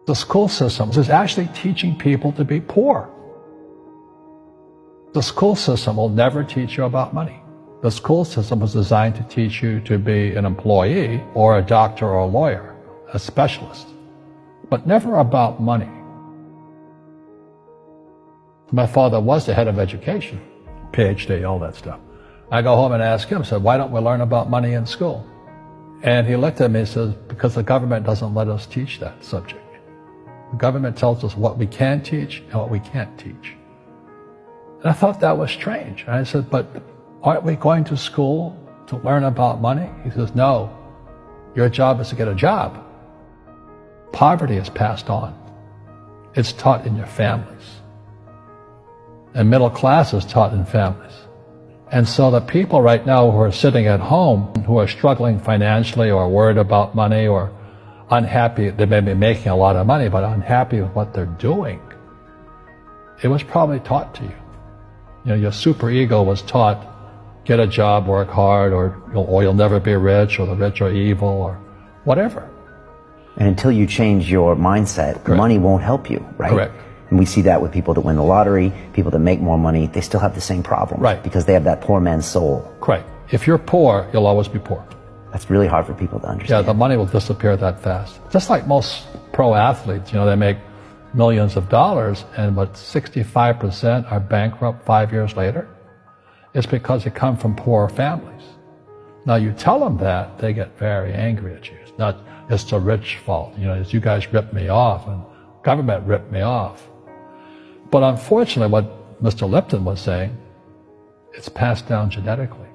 The school system is actually teaching people to be poor. The school system will never teach you about money. The school system was designed to teach you to be an employee or a doctor or a lawyer, a specialist, but never about money. My father was the head of education, PhD, all that stuff. I go home and ask him, I said, why don't we learn about money in school? And he looked at me and says, because the government doesn't let us teach that subject. The government tells us what we can teach and what we can't teach. And I thought that was strange. And I said, but aren't we going to school to learn about money? He says, no, your job is to get a job. Poverty is passed on. It's taught in your families. And middle class is taught in families. And so the people right now who are sitting at home, who are struggling financially or worried about money or unhappy, they may be making a lot of money, but unhappy with what they're doing, it was probably taught to you. You know, your superego was taught, get a job, work hard, or you'll never be rich, or the rich are evil, or whatever. And until you change your mindset, Correct. Money won't help you, right? Correct. And we see that with people that win the lottery, people that make more money, they still have the same problem. Right. Because they have that poor man's soul. Right. If you're poor, you'll always be poor. That's really hard for people to understand. Yeah, the money will disappear that fast. Just like most pro athletes, you know, they make millions of dollars, and but 65% are bankrupt 5 years later. It's because they come from poor families. Now you tell them that, they get very angry at you. It's not, it's the rich fault. You know, it's you guys ripped me off, and government ripped me off. But unfortunately, what Mr. Lipton was saying, it's passed down genetically.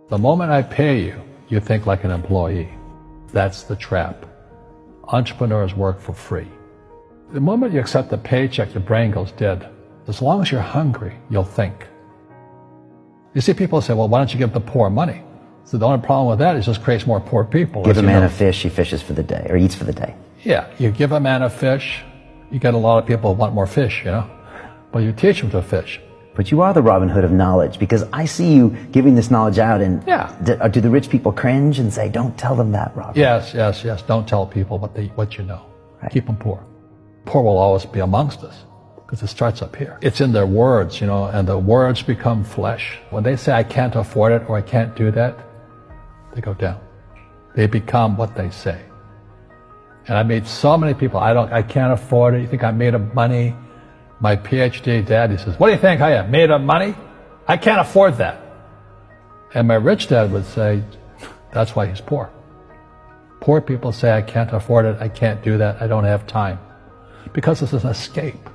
The moment I pay you, you think like an employee. That's the trap. Entrepreneurs work for free. The moment you accept the paycheck, your brain goes dead. As long as you're hungry, you'll think. You see people say, well, why don't you give the poor money? So the only problem with that is it just creates more poor people. Give a man a fish, he fishes for the day, or eats for the day. Yeah, you give a man a fish, you get a lot of people who want more fish, you know. But you teach them to fish. But you are the Robin Hood of knowledge, because I see you giving this knowledge out, and yeah. Do the rich people cringe and say, don't tell them that, Robin? Yes, yes, yes. Don't tell people what you know. Right. Keep them poor. Poor will always be amongst us, because it starts up here. It's in their words, you know, and the words become flesh. When they say, I can't afford it, or I can't do that, they go down. They become what they say. And I meet so many people, I can't afford it. You think I'm made of money? My PhD dad, he says, what do you think I am, made of money? I can't afford that. And my rich dad would say, that's why he's poor. Poor people say, I can't afford it, I can't do that, I don't have time. Because it's an escape.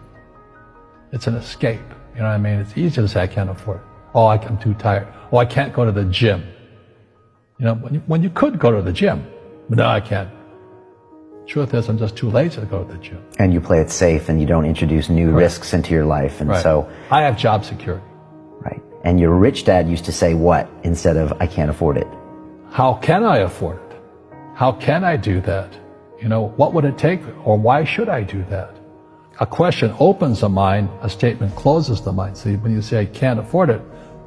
It's an escape. You know what I mean? It's easy to say, I can't afford it. Oh, I'm too tired. Oh, I can't go to the gym. You know, when you could go to the gym, but no, I can't. Truth is, I'm just too lazy to go to the gym. And you play it safe, and you don't introduce new risks into your life, and so... I have job security. Right. And your rich dad used to say what instead of, I can't afford it? How can I afford it? How can I do that? You know, what would it take, or why should I do that? A question opens the mind, a statement closes the mind. See, when you say, I can't afford it,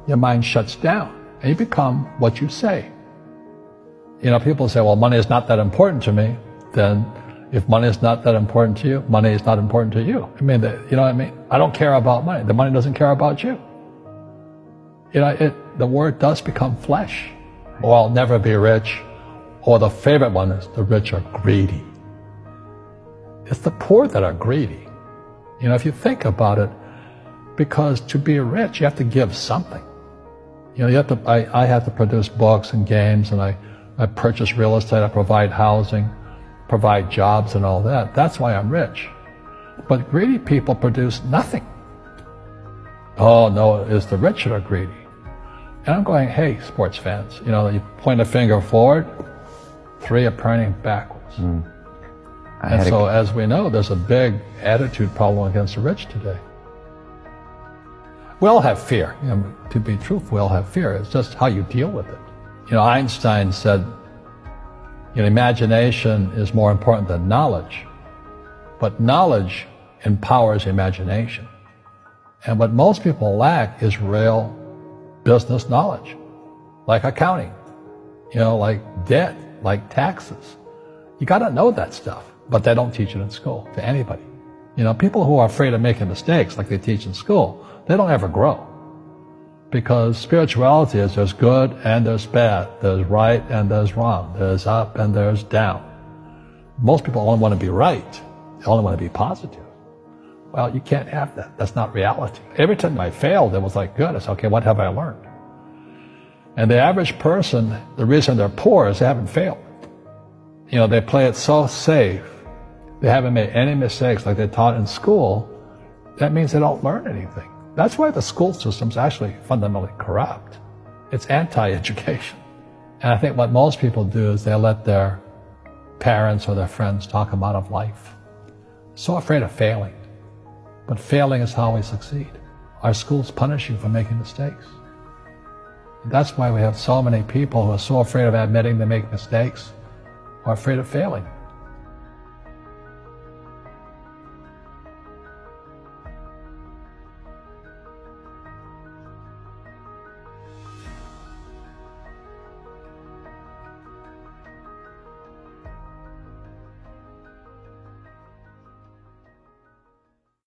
your mind shuts down, and you become what you say. You know, people say, well, money is not that important to me. Then if money is not that important to you, money is not important to you. I mean, you know what I mean? I don't care about money. The money doesn't care about you. You know, the word does become flesh. Or I'll never be rich. Or the favorite one is the rich are greedy. It's the poor that are greedy. You know, if you think about it, because to be rich, you have to give something. You know, you have to, I have to produce books and games, and I purchase real estate, I provide housing, provide jobs and all that. That's why I'm rich. But greedy people produce nothing. Oh no, it's the rich that are greedy. And I'm going, hey, sports fans, you know, you point a finger forward, three are pointing backwards. And so as we know, there's a big attitude problem against the rich today. We all have fear. You know, to be truthful, we all have fear. It's just how you deal with it. You know, Einstein said, you know, imagination is more important than knowledge, but knowledge empowers imagination. And what most people lack is real business knowledge, like accounting, you know, like debt, like taxes. You got to know that stuff. but they don't teach it in school to anybody. You know, people who are afraid of making mistakes like they teach in school, they don't ever grow. Because spirituality is there's good and there's bad, there's right and there's wrong, there's up and there's down. Most people only want to be right, they only want to be positive. Well, you can't have that. That's not reality. Every time I failed, it was like, good. It's okay, what have I learned? And the average person, the reason they're poor is they haven't failed. You know, they play it so safe. They haven't made any mistakes like they taught in school. That means they don't learn anything. That's why the school system's actually fundamentally corrupt. It's anti-education. And I think what most people do is they let their parents or their friends talk them out of life. So afraid of failing. But failing is how we succeed. Our schools punish you for making mistakes. And that's why we have so many people who are so afraid of admitting they make mistakes or afraid of failing.